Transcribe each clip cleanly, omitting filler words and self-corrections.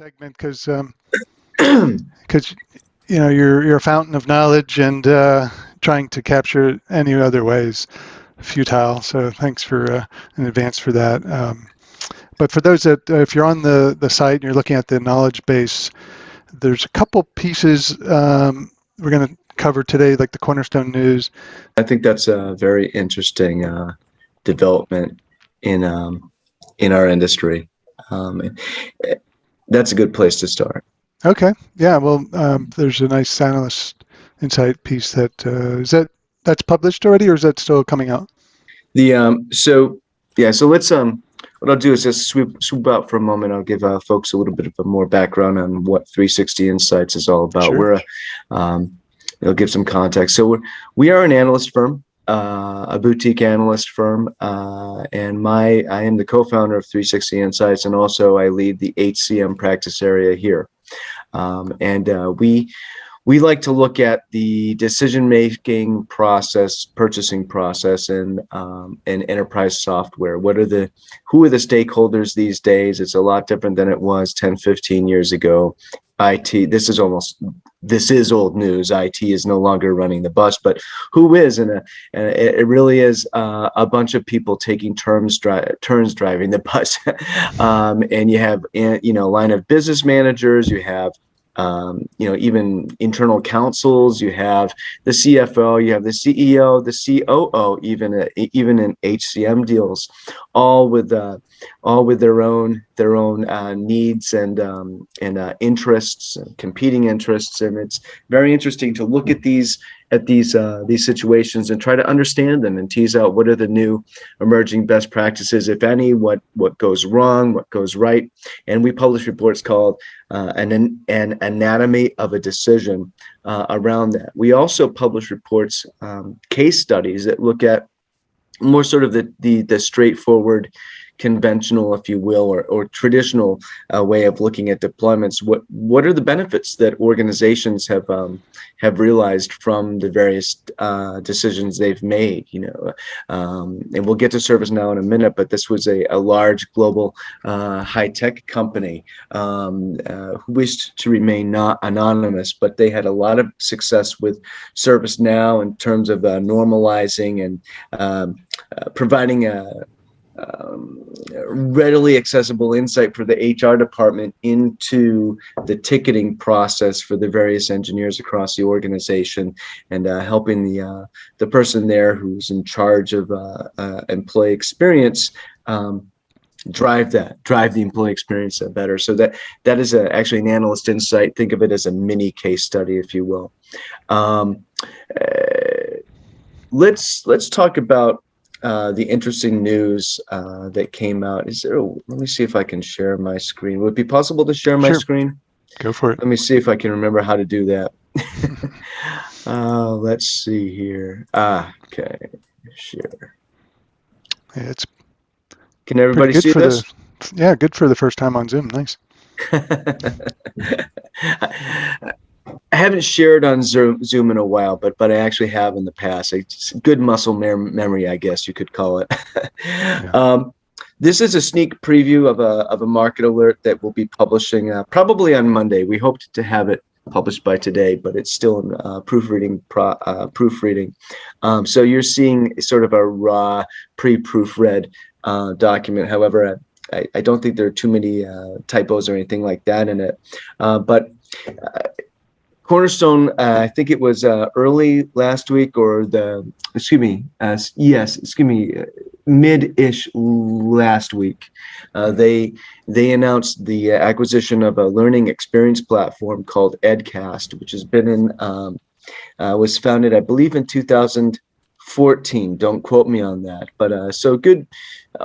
segment because you're a fountain of knowledge and trying to capture it any other ways futile. So thanks for in advance for that. But for those that if you're on the site and you're looking at the knowledge base, there's a couple pieces we're going to cover today, like the Cornerstone News. I think that's a very interesting development in our industry. That's a good place to start. Okay. Yeah. Well, there's a nice analyst insight piece that's published already, or is that still coming out? So let's what I'll do is just swoop out for a moment. I'll give folks a little bit of a more background on what 3Sixty Insights is all about. Sure. It'll give some context. So we are an analyst firm, a boutique analyst firm, and I am the co-founder of 3Sixty Insights, and also I lead the HCM practice area here. We like to look at the decision-making process, purchasing process, and enterprise software. Who are the stakeholders these days? It's a lot different than it was 10, 15 years ago. IT, this is old news. IT is no longer running the bus, but who is? And it really is a bunch of people taking turns driving the bus. And you have, line of business managers, you have, even internal counsels, you have the CFO, you have the CEO, the COO, even in HCM deals, all with their own needs and interests, competing interests, and it's very interesting to look at these situations and try to understand them and tease out what are the new emerging best practices, if any, what goes wrong, what goes right. And we publish reports called an anatomy of a decision around that. We also publish reports, case studies that look at more sort of the straightforward, conventional, if you will, or traditional way of looking at deployments. What are the benefits that organizations have realized from the various decisions they've made? And we'll get to ServiceNow in a minute, but this was a large global high-tech company who wished to remain not anonymous, but they had a lot of success with ServiceNow in terms of normalizing and providing a readily accessible insight for the HR department into the ticketing process for the various engineers across the organization, and helping the person there who's in charge of employee experience drive the employee experience better. So that is actually an analyst insight. Think of it as a mini case study, if you will. Let's talk about the interesting news that came out. Let me see if I can share my screen. Would it be possible to share my screen? Go for it. Let me see if I can remember how to do that. Let's see here. Okay, share. Yeah, can everybody see this? Good for the first time on Zoom. Nice. I haven't shared on Zoom in a while, but I actually have in the past. It's good muscle memory, I guess you could call it. Yeah. This is a sneak preview of a market alert that we'll be publishing probably on Monday. We hoped to have it published by today, but it's still in proofreading. So you're seeing sort of a raw pre-proofread document. However, I don't think there are too many typos or anything like that in it. But Cornerstone, I think it was early last week, or mid-ish last week. They announced the acquisition of a learning experience platform called Edcast, which has been was founded, I believe, in 2014. Don't quote me on that, but so good,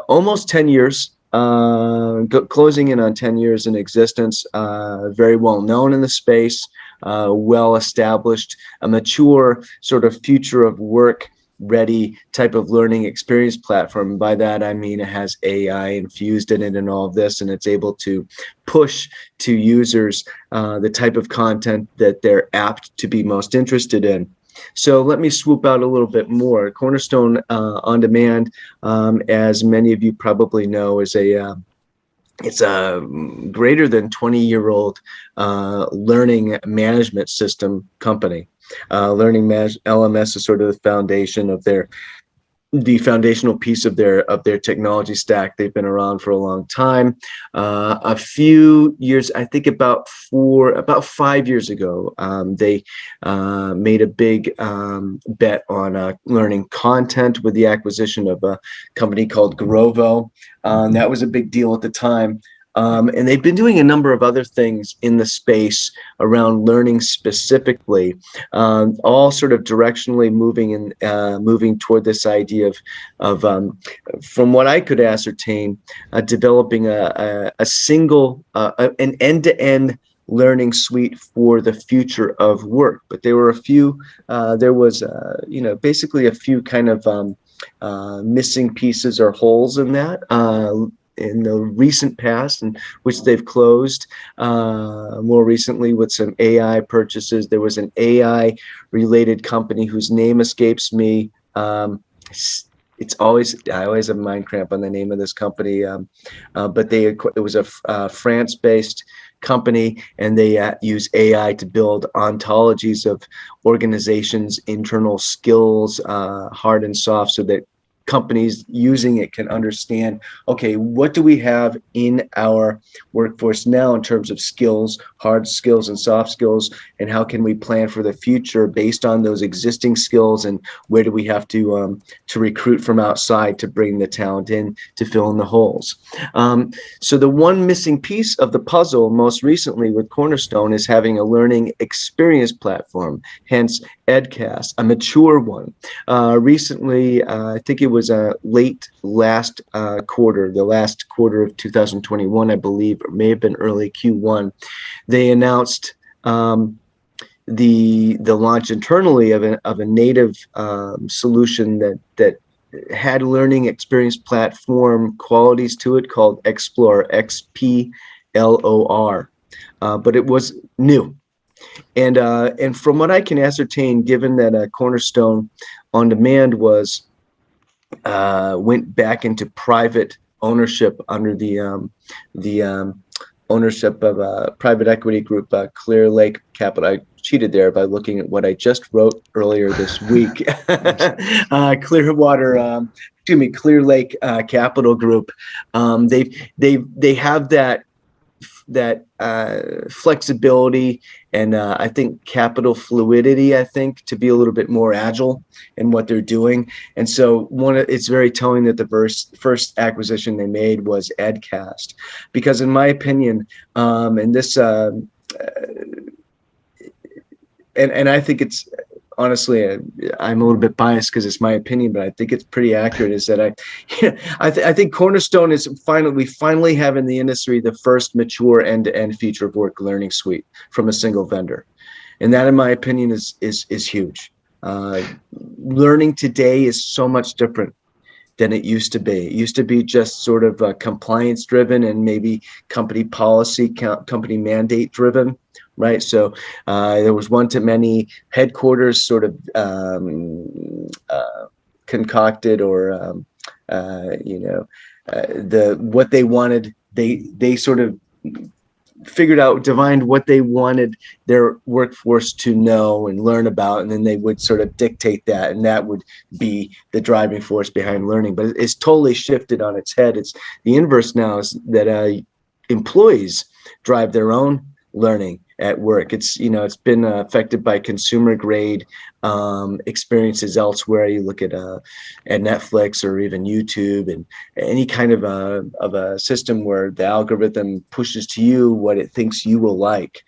almost 10 years. Closing in on 10 years in existence, very well known in the space, well established, a mature sort of future of work ready type of learning experience platform. By that, I mean it has AI infused in it and all of this, and it's able to push to users the type of content that they're apt to be most interested in. So let me swoop out a little bit more. Cornerstone On Demand, as many of you probably know, is a it's a greater than 20-year-old learning management system company. LMS is sort of the foundation of the foundational piece of their technology stack. They've been around for a long time. A few years, I think about 5 years ago, they made a big bet on learning content with the acquisition of a company called Grovo. That was a big deal at the time. And they've been doing a number of other things in the space around learning specifically, all sort of directionally moving toward this idea of from what I could ascertain, developing a single, an end-to-end learning suite for the future of work. But there were there was basically a few kind of missing pieces or holes in that. In the recent past, in which they've closed more recently with some AI purchases. There was an AI related company whose name escapes me. I always have mind cramp on the name of this company, but it was a France-based company, and they use AI to build ontologies of organizations' internal skills, hard and soft, so that companies using it can understand, okay, what do we have in our workforce now in terms of skills, hard skills and soft skills, and how can we plan for the future based on those existing skills, and where do we have to recruit from outside to bring the talent in to fill in the holes. So the one missing piece of the puzzle most recently with Cornerstone is having a learning experience platform, hence Edcast, a mature one. Recently, I think it was late last quarter, the last quarter of 2021, I believe, or may have been early Q1, they announced the launch internally of a native solution that had learning experience platform qualities to it, called Explore, XPLOR, but it was new. And from what I can ascertain, given that Cornerstone On Demand went back into private ownership under the ownership of a private equity group, Clearlake Capital. I cheated there by looking at what I just wrote earlier this week. Clearlake Capital Group. They have that flexibility and I think capital fluidity, I think, to be a little bit more agile in what they're doing. And so it's very telling that the first acquisition they made was Edcast, because in my opinion, and this and I think it's, honestly, I'm a little bit biased because it's my opinion, but I think it's pretty accurate, is that I think Cornerstone is we finally have in the industry the first mature end-to-end future of work learning suite from a single vendor. And that, in my opinion, is huge. Learning today is so much different than it used to be. It used to be just sort of compliance driven and maybe company policy, company mandate driven. Right. So there was one-to-many headquarters sort of concocted, or, what they wanted. They sort of figured out, divined what they wanted their workforce to know and learn about, and then they would sort of dictate that, and that would be the driving force behind learning. But it's totally shifted on its head. It's the inverse now, is that employees drive their own learning at work. It's been affected by consumer grade experiences elsewhere. You look at Netflix or even YouTube, and any kind of a system where the algorithm pushes to you what it thinks you will like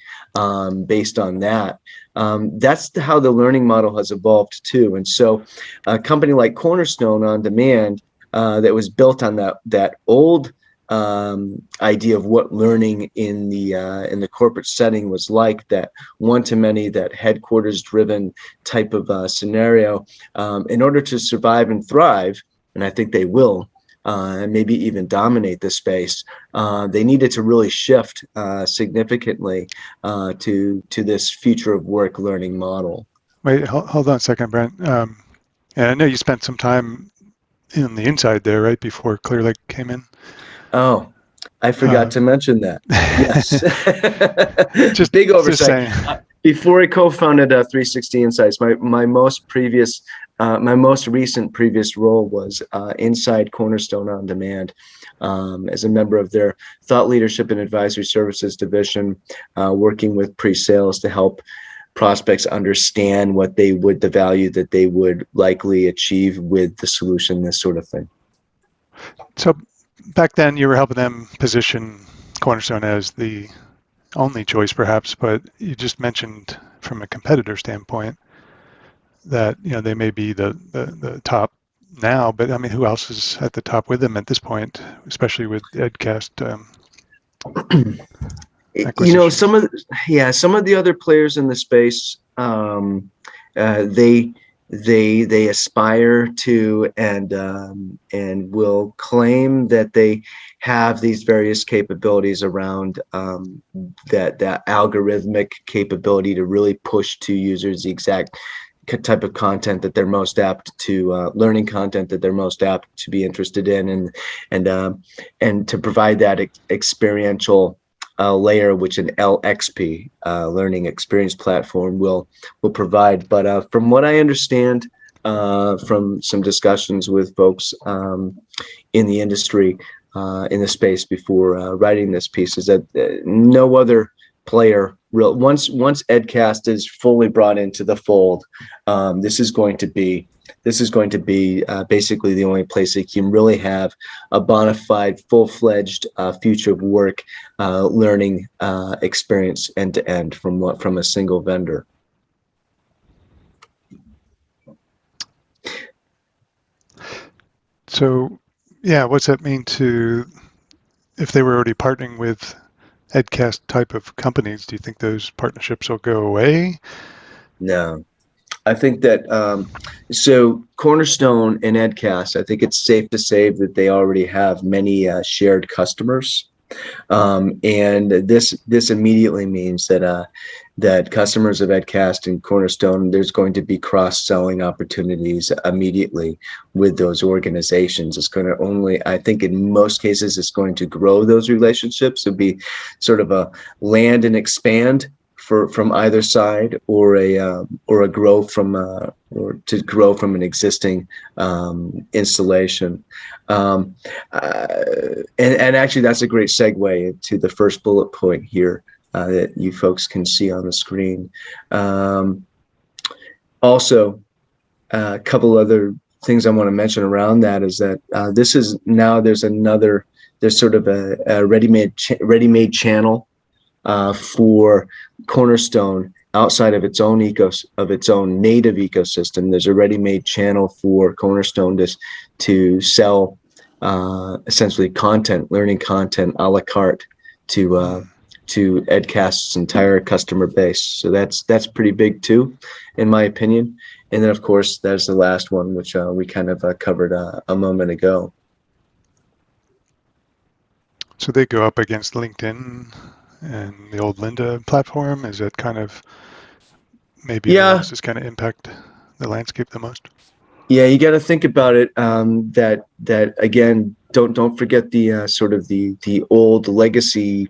based on that. That's how the learning model has evolved too. And so a company like Cornerstone On Demand that was built on that old idea of what learning in the corporate setting was like, that one-to-many, that headquarters driven type of scenario, in order to survive and thrive, and I think they will, and maybe even dominate the space, they needed to really shift significantly to this future of work learning model. Wait, hold on a second, Brent. And I know you spent some time in the inside there, right, before Clearlake came in? Oh, I forgot to mention that. Yes. Big oversight. Just saying. Before I co-founded 3Sixty Insights, my most recent previous role was inside Cornerstone On Demand, as a member of their thought leadership and advisory services division, working with pre-sales to help prospects understand the value that they would likely achieve with the solution, this sort of thing. So back then you were helping them position Cornerstone as the only choice perhaps, but you just mentioned from a competitor standpoint that, they may be the top now, but I mean, who else is at the top with them at this point, especially with Edcast acquisition? Some of the other players in the space, they aspire to and will claim that they have these various capabilities around that algorithmic capability to really push to users the exact type of content that they're most apt to learning content that they're most apt to be interested in, and to provide that experiential layer, which an LXP learning experience platform will provide. But from what I understand from some discussions with folks in the industry, in the space before writing this piece, is that no other player once Edcast is fully brought into the fold, this is going to be basically the only place that you can really have a bona fide, full-fledged future of work learning experience end to end from a single vendor. So, yeah, what's that mean if they were already partnering with Edcast type of companies? Do you think those partnerships will go away? No, I think that so Cornerstone and Edcast, I think it's safe to say that they already have many shared customers, and this immediately means that customers of Edcast and Cornerstone, there's going to be cross-selling opportunities immediately with those organizations. It's going to I think in most cases, it's going to grow those relationships. It'll be sort of a land and expand from either side, or a grow from or to grow from an existing installation. And actually, that's a great segue to the first bullet point here that you folks can see on the screen. Also, a couple other things I want to mention around that is that this is now there's sort of a ready-made channel for Cornerstone outside of its own native ecosystem. There's a ready-made channel for Cornerstone to sell essentially learning content a la carte to Edcast's entire customer base. So that's pretty big too, in my opinion. And then of course there's the last one, which we kind of covered a moment ago. So they go up against LinkedIn and the old Lynda platform. Is that kind of maybe this is kind of impact the landscape the most? Yeah, you got to think about it. That again, don't forget the sort of the old legacy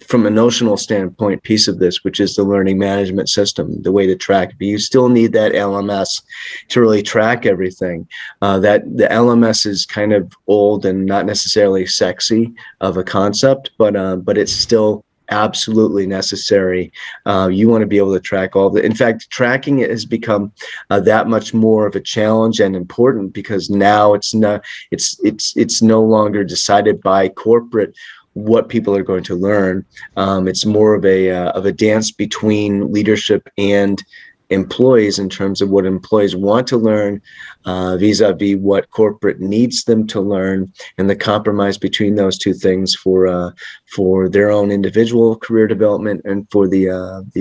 from a notional standpoint piece of this, which is the learning management system, the way to track. But you still need that LMS to really track everything. That the LMS is kind of old and not necessarily sexy of a concept, but it's still absolutely necessary. You want to be able to track all the. In fact, tracking it has become that much more of a challenge and important, because now it's no longer decided by corporate what people are going to learn. It's more of a dance between leadership and employees in terms of what employees want to learn vis-a-vis what corporate needs them to learn, and the compromise between those two things for their own individual career development and for the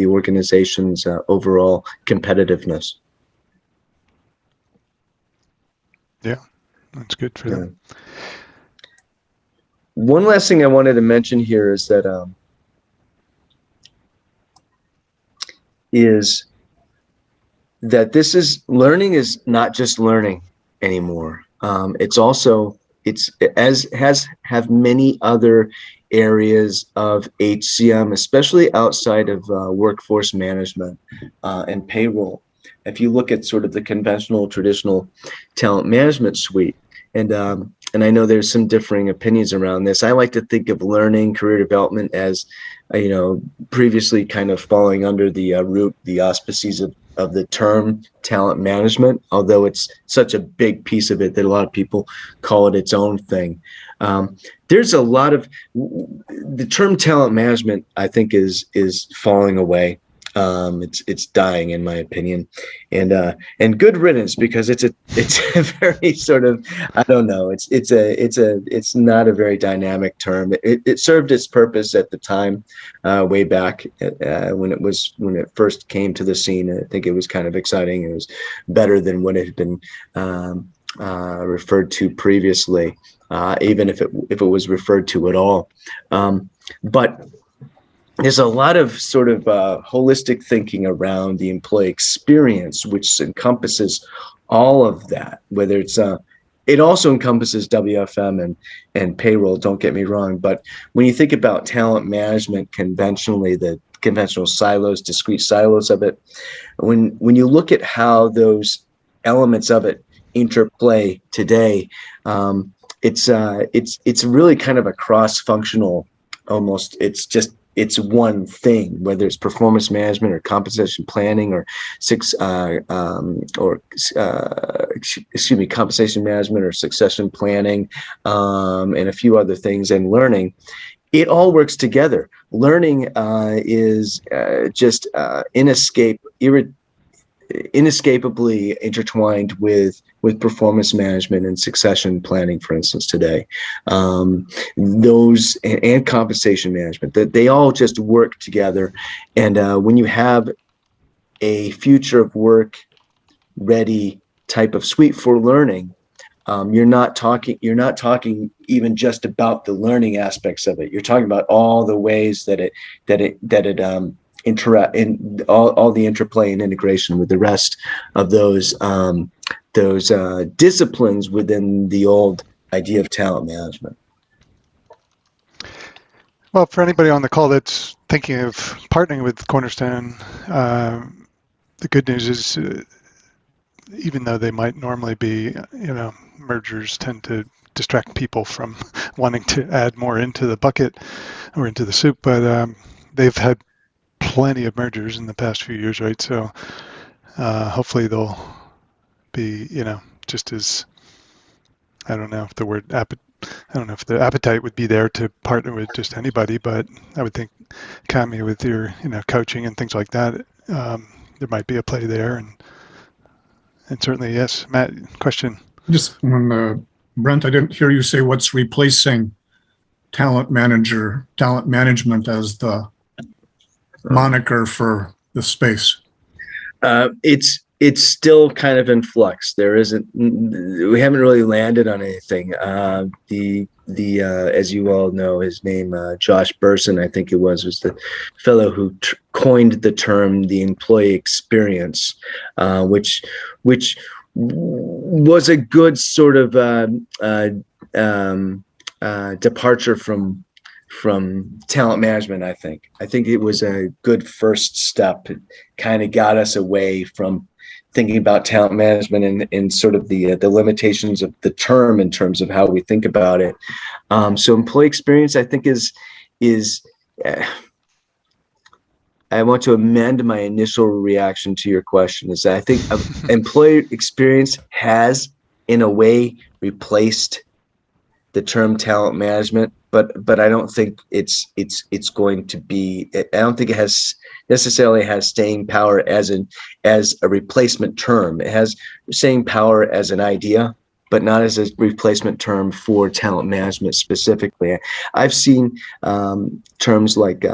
organization's overall competitiveness. Yeah, that's good for them. One last thing I wanted to mention here is that learning is not just learning anymore. It's also it's as have many other areas of HCM, especially outside of workforce management and payroll. If you look at sort of the conventional, traditional talent management suite, and I know there's some differing opinions around this. I like to think of learning, career development as, previously kind of falling under the the auspices of the term talent management, although it's such a big piece of it that a lot of people call it its own thing. There's a lot of the term talent management, I think, is falling away. It's dying, in my opinion, and good riddance, because it's a very sort of, I don't know, it's not a very dynamic term. It served its purpose at the time, way back when it first came to the scene. I think it was kind of exciting. It was better than what it had been referred to previously, even if it was referred to at all. But there's a lot of sort of holistic thinking around the employee experience, which encompasses all of that, whether it's it also encompasses WFM and payroll, don't get me wrong. But when you think about talent management conventionally, the conventional silos, discrete silos of it, when you look at how those elements of it interplay today, it's really kind of a cross-functional, almost, it's one thing, whether it's performance management or compensation planning or compensation management or succession planning, and a few other things, and learning. It all works together. Learning is just inescapably intertwined with performance management and succession planning, for instance, today. Those and compensation management, that they all just work together. And when you have a future of work ready type of suite for learning, you're not talking even just about the learning aspects of it. You're talking about all the ways that it interact in all the interplay and integration with the rest of those disciplines within the old idea of talent management. Well, for anybody on the call that's thinking of partnering with Cornerstone, the good news is, even though they might normally be, mergers tend to distract people from wanting to add more into the bucket or into the soup, but they've had plenty of mergers in the past few years, right? So hopefully they'll be, just as, I don't know if the appetite would be there to partner with just anybody, but I would think, Cami, with your, coaching and things like that, there might be a play there, and certainly, yes. Matt, question? Just when Brent, I didn't hear you say what's replacing talent management as the moniker for the space. It's still kind of in flux. We haven't really landed on anything. The as you all know, his name, Josh Burson, I think it was the fellow who coined the term the employee experience, which was a good sort of departure from talent management. I think it was a good first step. It kind of got us away from thinking about talent management and sort of the limitations of the term in terms of how we think about it. So employee experience, I think, is I want to amend my initial reaction to your question, is that I think employee experience has, in a way, replaced the term talent management, but I don't think it's going to be. I don't think it necessarily has staying power as a replacement term. It has staying power as an idea, but not as a replacement term for talent management specifically. I've seen terms like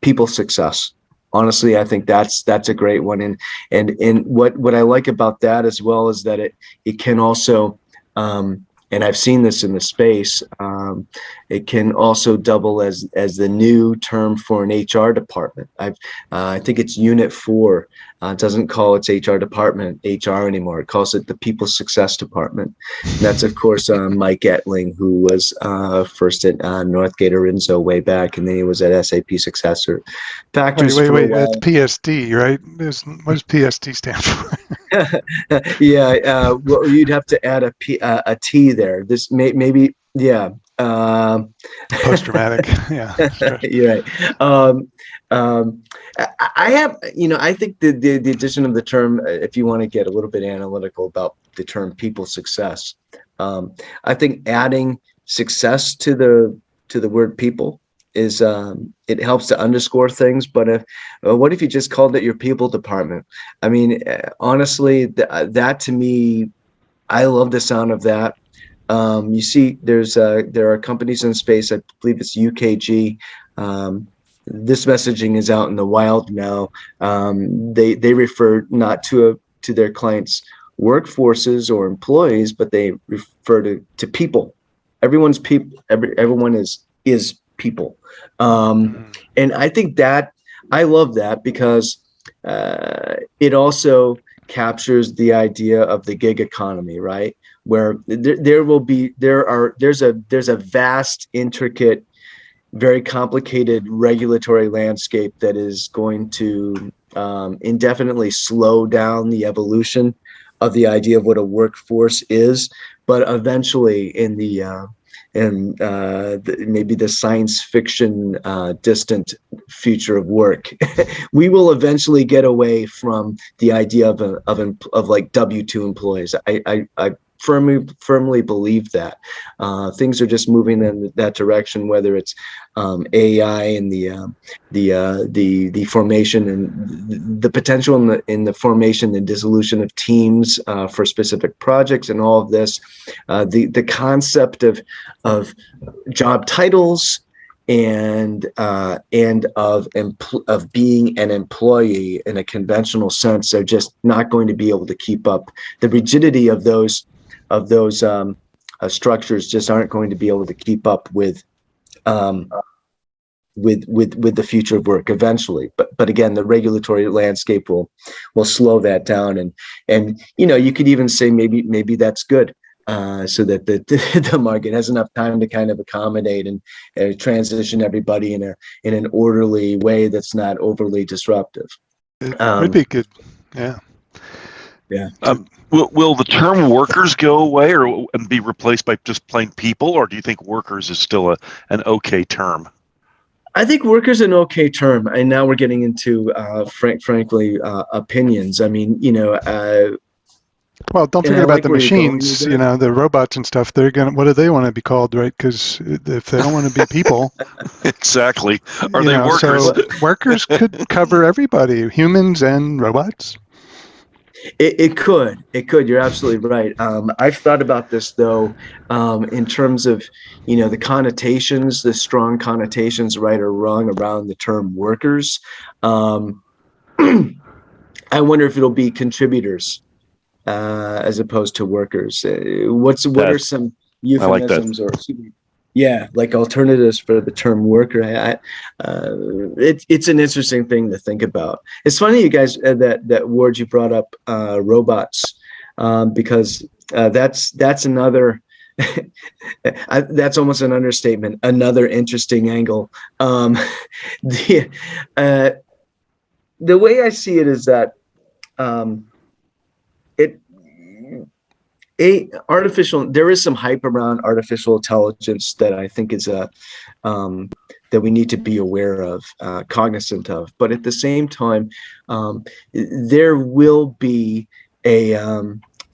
people success. Honestly, I think that's a great one, and what I like about that as well is that it can also and I've seen this in the space, it can also double as the new term for an HR department. I think it's Unit 4. It doesn't call its HR department HR anymore. It calls it the People Success Department. And that's, of course, Mike Ettling, who was first at Northgate Arinzo way back, and then he was at SAP Successor Factors for a Wait. while. That's PSD, right? What does PSD stand for? Yeah, well, you'd have to add a T there. This maybe, yeah. Post-traumatic, yeah. You're right. I have, I think the addition of the term, if you want to get a little bit analytical about the term people success, I think adding success to the word people is it helps to underscore things. But what if you just called it your people department? I mean, honestly, that to me, I love the sound of that. You see, there are companies in space. I believe it's UKG. This messaging is out in the wild now. They refer not to their clients' workforces or employees, but they refer to people. Everyone's people. Everyone is people. And I think that I love that because it also captures the idea of the gig economy, right? Where there's a vast, intricate, very complicated regulatory landscape that is going to indefinitely slow down the evolution of the idea of what a workforce is, but eventually in maybe the science fiction distant future of work, we will eventually get away from the idea of like W-2 employees. I firmly believe that things are just moving in that direction, whether it's AI and the formation and the potential in the formation and dissolution of teams for specific projects and all of this, the concept of job titles and of being an employee in a conventional sense are just not going to be able to keep up. The rigidity of those structures just aren't going to be able to keep up with the future of work eventually. But again, the regulatory landscape will slow that down, and you could even say maybe that's good, so that the market has enough time to kind of accommodate and transition everybody in an orderly way that's not overly disruptive. It would be good, yeah. Yeah. Will the term workers go away and be replaced by just plain people, or do you think workers is still an okay term? I think workers an okay term, and now we're getting into frankly opinions. I mean, well, don't forget about the machines. The robots and stuff. What do they want to be called, right? Because if they don't want to be people, exactly. Are they workers? So workers could cover everybody, humans and robots. It could. You're absolutely right. I've thought about this though, in terms of, the connotations, the strong connotations, right or wrong, around the term workers. I wonder if it'll be contributors as opposed to workers. What are some euphemisms or like alternatives for the term worker? It's an interesting thing to think about. It's funny, you guys, that Ward, you brought up robots, because that's another. That's almost an understatement. Another interesting angle. The way I see it is that there is some hype around artificial intelligence that I think is that we need to be aware of, cognizant of. But at the same time, there will be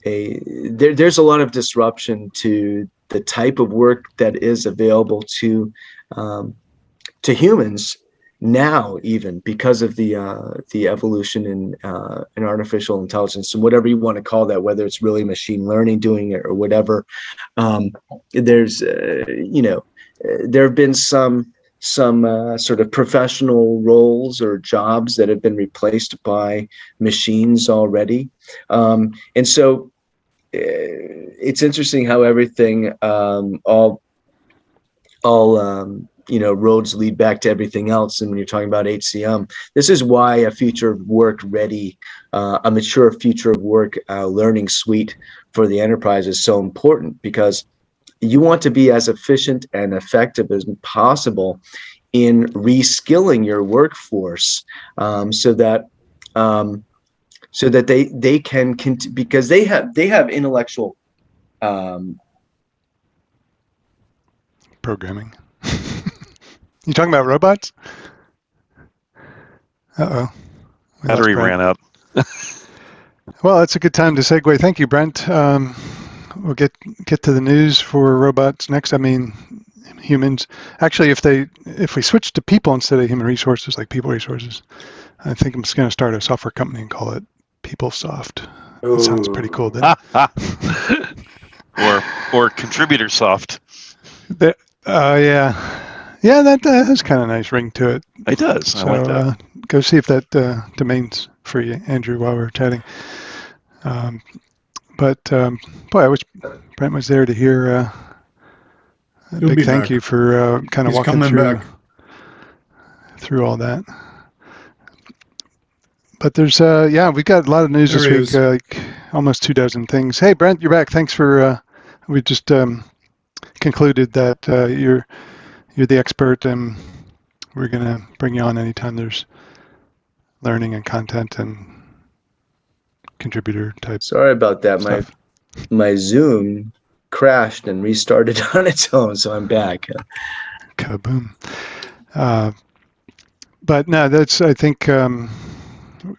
there's a lot of disruption to the type of work that is available to humans now, even because of the evolution in artificial intelligence, and whatever you want to call that, whether it's really machine learning doing it or whatever. There's there have been some sort of professional roles or jobs that have been replaced by machines already, and so it's interesting how everything, all roads lead back to everything else. And when you're talking about HCM, this is why a future of work ready, a mature future of work learning suite for the enterprise is so important, because you want to be as efficient and effective as possible in reskilling your workforce, so that they can because they have intellectual Programming. You talking about robots? Uh-oh. We lost Battery Brent. ran out. Well, that's a good time to segue. Thank you, Brent. We'll get to the news for robots next. I mean, humans. Actually, if we switch to people instead of human resources, like people resources, I think I'm just going to start a software company and call it PeopleSoft. That sounds pretty cool, doesn't it? or contributor soft. Yeah, that has kind of a nice ring to it. It does. So I like that. Go see if that domain's free, Andrew, while we're chatting. Boy, I wish Brent was there to hear a He'll big be thank back. you for kind of He's walking coming through all that. But there's we got a lot of news There this he week, is. like almost 24 things. Hey, Brent, you're back. Thanks for we just concluded that you're the expert, and we're gonna bring you on anytime there's learning and content and contributor type Sorry about that. stuff. My Zoom crashed and restarted on its own, so I'm back. Kaboom. But no, that's, I think,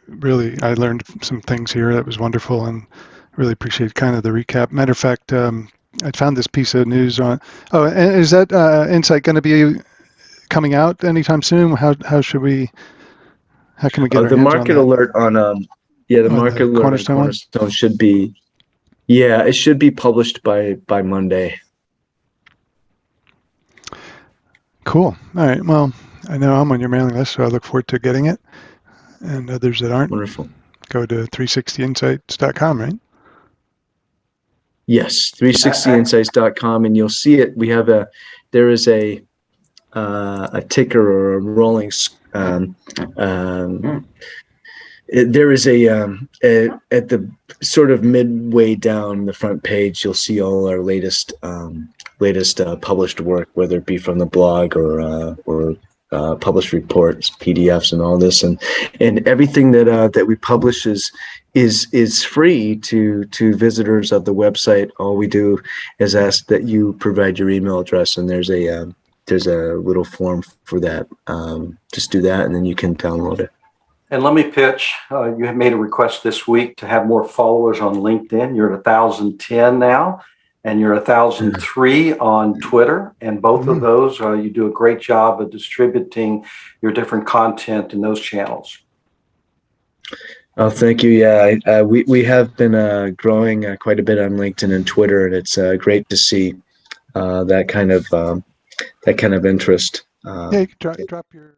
really, I learned some things here that was wonderful, and really appreciate kind of the recap. Matter of fact, I found this piece of news on, and is that insight going to be coming out anytime soon? How can we get our The hands market on that? alert on the market alert Cornerstone on one? Cornerstone should be, it should be published by Monday. Cool. All right. Well, I know I'm on your mailing list, so I look forward to getting it. And others that aren't, Wonderful. go to 360insights.com, right? Yes, 360insights.com, and you'll see it. There is a ticker or a rolling. There is at the sort of midway down the front page, you'll see all our latest published work, whether it be from the blog or published reports, PDFs, and all this, and everything that we publish is free to visitors of the website. All we do is ask that you provide your email address, and there's a little form for that. Just do that, and then you can download it. And let me pitch. You have made a request this week to have more followers on LinkedIn. You're at 1,010 now, and you're 1,003 on Twitter. And both of those, you do a great job of distributing your different content in those channels. Oh, thank you. Yeah, we have been growing quite a bit on LinkedIn and Twitter, and it's great to see that kind of interest. Yeah, you can drop your